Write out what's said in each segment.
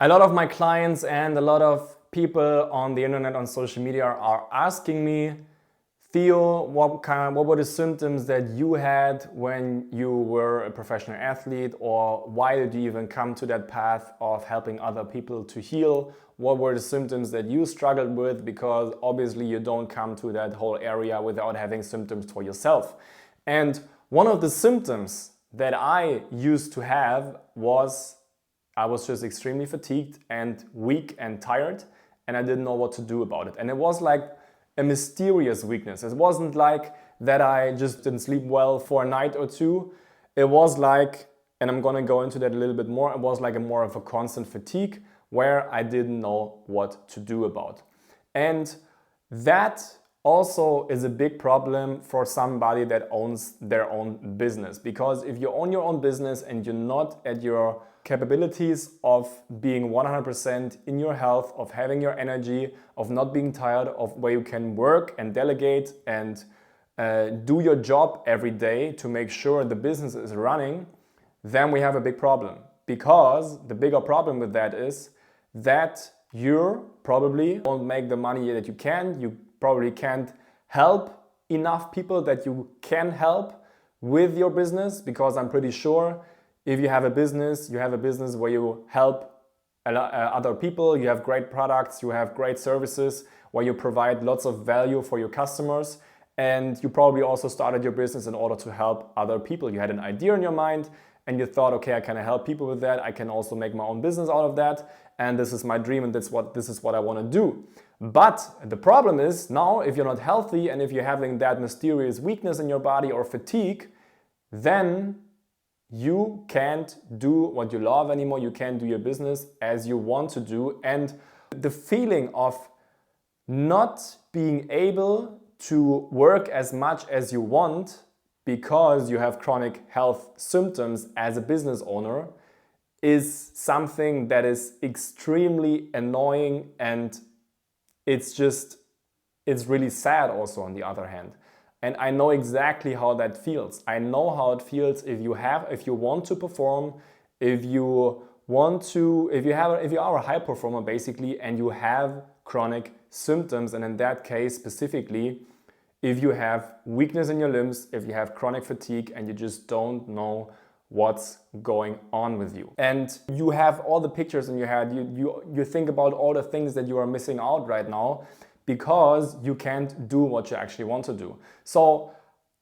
A lot of my clients and a lot of people on the internet, on social media are asking me, Theo, what were the symptoms that you had when you were a professional athlete, or why did you even come to that path of helping other people to heal? What were the symptoms that you struggled with? Because obviously you don't come to that whole area without having symptoms for yourself. And one of the symptoms that I used to have was I was just extremely fatigued and weak and tired, and I didn't know what to do about it. And it was like a mysterious weakness. It wasn't like that I just didn't sleep well for a night or two. It was like, and I'm gonna go into that a little bit more, it was like more of a constant fatigue where I didn't know what to do about. And that also is a big problem for somebody that owns their own business. Because if you own your own business and you're not at your capabilities of being 100% in your health, of having your energy, of not being tired, of where you can work and delegate and do your job every day to make sure the business is running, then we have a big problem. Because the bigger problem with that is that you probably won't make the money that you probably can't help enough people that you can help with your business, because I'm pretty sure if you have a business where you help other people, you have great products, you have great services, where you provide lots of value for your customers, and you probably also started your business in order to help other people. You had an idea in your mind and you thought, okay, I can help people with that, I can also make my own business out of that, and this is my dream and this is what I want to do. But the problem is now, if you're not healthy and if you're having that mysterious weakness in your body or fatigue, then you can't do what you love anymore. You can't do your business as you want to do. And the feeling of not being able to work as much as you want because you have chronic health symptoms as a business owner is something that is extremely annoying, and it's really sad also on the other hand. And I know exactly how that feels. I know how it feels if you want to perform, if you are a high performer basically, and you have chronic symptoms, and in that case specifically, if you have weakness in your limbs, if you have chronic fatigue and you just don't know what's going on with you. And you have all the pictures in your head, you think about all the things that you are missing out right now, because you can't do what you actually want to do. So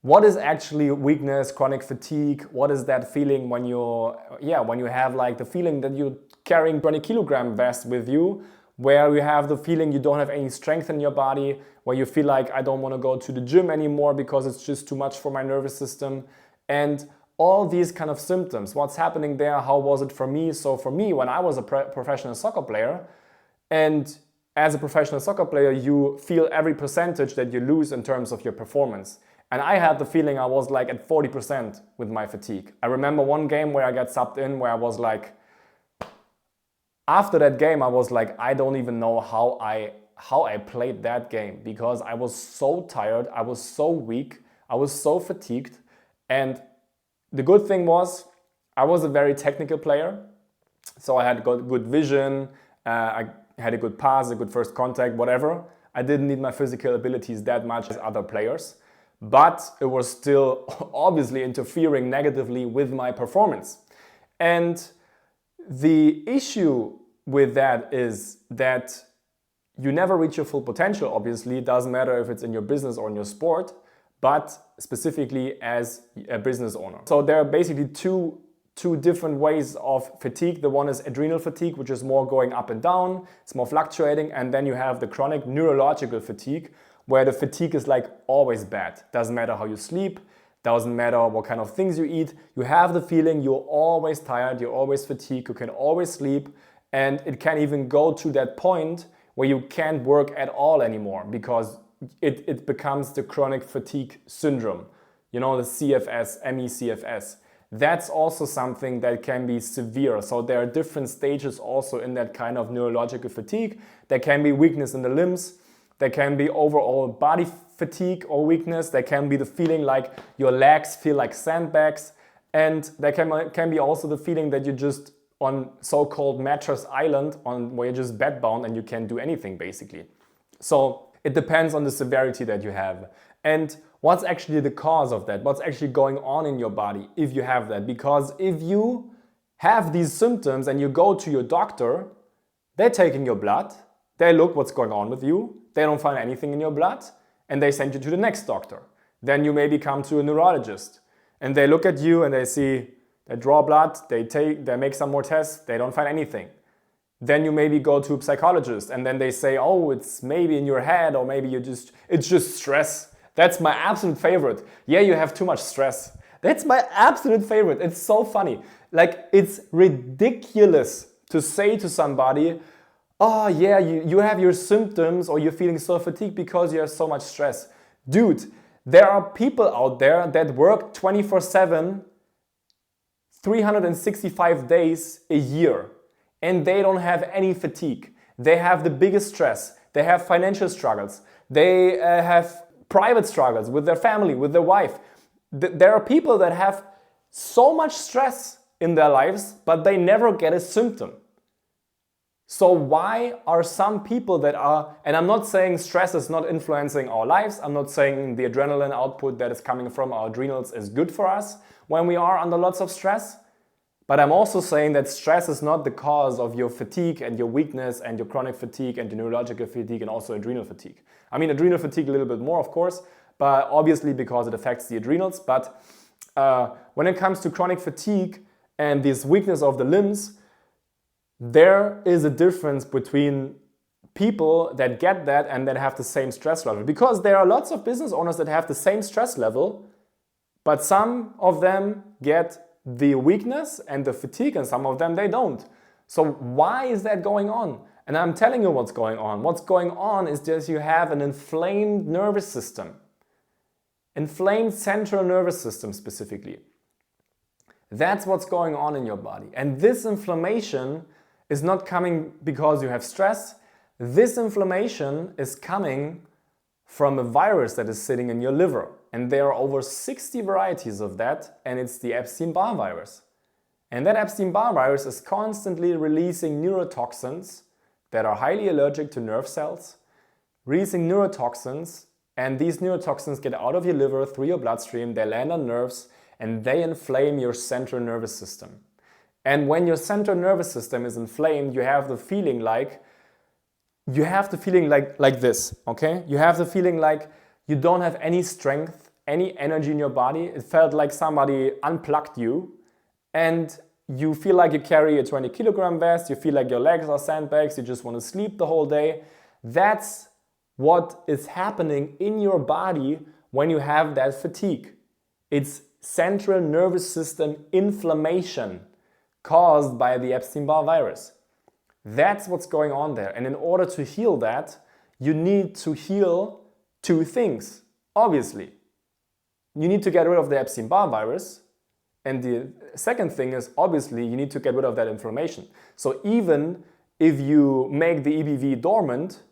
what is actually weakness, chronic fatigue? What is that feeling when you have like the feeling that you're carrying 20 kilogram vest with you, where you have the feeling you don't have any strength in your body, where you feel like I don't want to go to the gym anymore because it's just too much for my nervous system, and all these kind of symptoms. What's happening there? How was it for me? So for me, when I was a professional soccer player, and as a professional soccer player, you feel every percentage that you lose in terms of your performance. And I had the feeling I was like at 40% with my fatigue. I remember one game where I got subbed in, where I was like, after that game, I was like, I don't even know how I played that game, because I was so tired, I was so weak, I was so fatigued. And the good thing was, I was a very technical player, so I had good vision, I had a good pass, a good first contact, whatever. I didn't need my physical abilities that much as other players, but it was still obviously interfering negatively with my performance. And the issue with that is that you never reach your full potential, obviously. It doesn't matter if it's in your business or in your sport, but specifically as a business owner. So there are basically two different ways of fatigue. The one is adrenal fatigue, which is more going up and down, it's more fluctuating, and then you have the chronic neurological fatigue, where the fatigue is like always bad. Doesn't matter how you sleep, doesn't matter what kind of things you eat, you have the feeling you're always tired, you're always fatigued, you can always sleep, and it can even go to that point where you can't work at all anymore, because it becomes the chronic fatigue syndrome, the CFS, ME/CFS. That's also something that can be severe. So there are different stages also in that kind of neurological fatigue. There can be weakness in the limbs, there can be overall body fatigue or weakness, there can be the feeling like your legs feel like sandbags, and there can be also the feeling that you just on so-called mattress island where you're just bedbound and you can't do anything basically. So it depends on the severity that you have. And what's actually the cause of that? What's actually going on in your body if you have that? Because if you have these symptoms and you go to your doctor, they're taking your blood, they look what's going on with you, they don't find anything in your blood, and they send you to the next doctor. Then you maybe come to a neurologist, and they look at you and they see, they draw blood, they make some more tests, they don't find anything. Then you maybe go to a psychologist, and then they say, oh, it's maybe in your head, or maybe it's just stress. That's my absolute favorite. Yeah, you have too much stress. That's my absolute favorite. It's so funny. Like, it's ridiculous to say to somebody, oh yeah, you have your symptoms or you're feeling so fatigued because you have so much stress. Dude, there are people out there that work 24/7, 365 days a year, and they don't have any fatigue. They have the biggest stress. They have financial struggles. They have private struggles with their family, with their wife. There are people that have so much stress in their lives, but they never get a symptom. So why are some people that are, and I'm not saying stress is not influencing our lives, I'm not saying the adrenaline output that is coming from our adrenals is good for us when we are under lots of stress, but I'm also saying that stress is not the cause of your fatigue and your weakness and your chronic fatigue and your neurological fatigue and also adrenal fatigue. I mean, adrenal fatigue a little bit more, of course, but obviously because it affects the adrenals. But when it comes to chronic fatigue and this weakness of the limbs, there is a difference between people that get that and that have the same stress level. Because there are lots of business owners that have the same stress level, but some of them get the weakness and the fatigue and some of them they don't. So why is that going on? And I'm telling you what's going on. What's going on is just you have an inflamed nervous system. Inflamed central nervous system specifically. That's what's going on in your body. And this inflammation is not coming because you have stress. This inflammation is coming from a virus that is sitting in your liver. And there are over 60 varieties of that, and it's the Epstein-Barr virus. And that Epstein-Barr virus is constantly releasing neurotoxins that are highly allergic to nerve cells, releasing neurotoxins, and these neurotoxins get out of your liver through your bloodstream, they land on nerves, and they inflame your central nervous system. And when your central nervous system is inflamed, you have the feeling like this, okay? You have the feeling like you don't have any strength, any energy in your body. It felt like somebody unplugged you, and you feel like you carry a 20-kilogram vest, you feel like your legs are sandbags, you just want to sleep the whole day. That's what is happening in your body when you have that fatigue. It's central nervous system inflammation caused by the Epstein-Barr virus. That's what's going on there. And in order to heal that, you need to heal two things, obviously. You need to get rid of the Epstein-Barr virus. And the second thing is, obviously, you need to get rid of that inflammation. So even if you make the EBV dormant,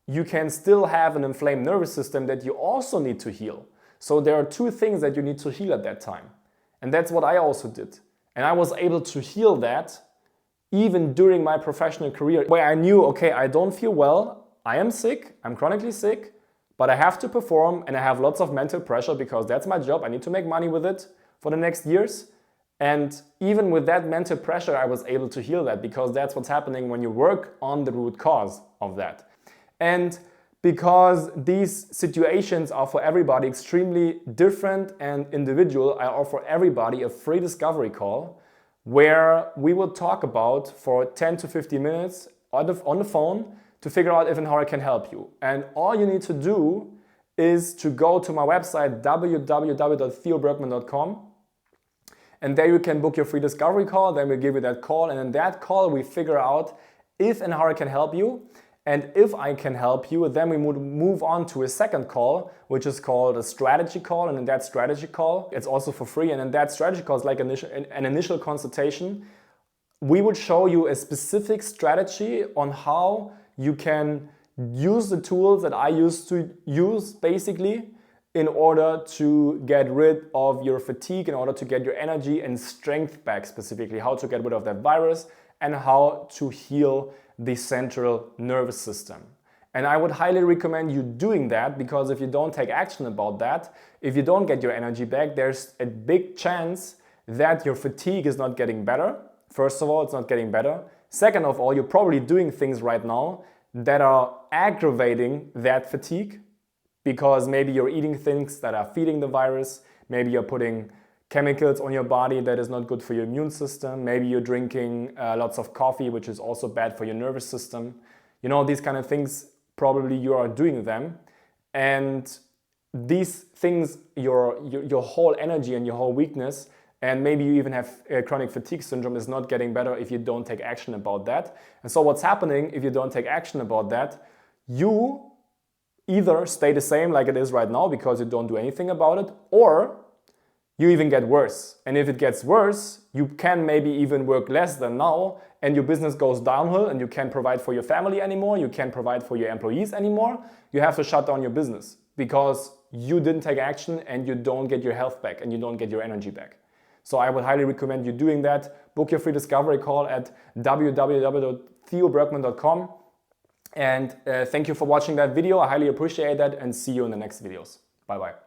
you can still have an inflamed nervous system that you also need to heal. So there are two things that you need to heal at that time. And that's what I also did. And I was able to heal that even during my professional career, where I knew, okay, I don't feel well, I am sick, I'm chronically sick, but I have to perform and I have lots of mental pressure because that's my job. I need to make money with it for the next years. And even with that mental pressure, I was able to heal that because that's what's happening when you work on the root cause of that. And because these situations are for everybody extremely different and individual, I offer everybody a free discovery call where we will talk about for 10 to 15 minutes on the phone to figure out if and how I can help you. And all you need to do is to go to my website www.theobergmann.com, and there you can book your free discovery call. Then we give you that call, and in that call we figure out if and how I can help you. And if I can help you, then we move on to a second call, which is called a strategy call. And in that strategy call, it's also for free. And in that strategy call, it's like an initial consultation. We would show you a specific strategy on how you can use the tools that I used to use basically in order to get rid of your fatigue, in order to get your energy and strength back, specifically how to get rid of that virus and how to heal the central nervous system. And I would highly recommend you doing that, because if you don't take action about that, if you don't get your energy back, there's a big chance that your fatigue is not getting better. First of all, it's not getting better. Second of all, you're probably doing things right now that are aggravating that fatigue, because maybe you're eating things that are feeding the virus, maybe you're putting chemicals on your body that is not good for your immune system, maybe you're drinking lots of coffee, which is also bad for your nervous system. You know, these kind of things, probably you are doing them, and these things, your whole energy and your whole weakness, and maybe you even have chronic fatigue syndrome, is not getting better if you don't take action about that. And so what's happening if you don't take action about that? You either stay the same like it is right now because you don't do anything about it, or you even get worse. And if it gets worse, you can maybe even work less than now, and your business goes downhill, and you can't provide for your family anymore, you can't provide for your employees anymore. You have to shut down your business because you didn't take action, and you don't get your health back, and you don't get your energy back. So I would highly recommend you doing that. Book your free discovery call at www.theobergmann.com. And thank you for watching that video. I highly appreciate that, and see you in the next videos. Bye bye.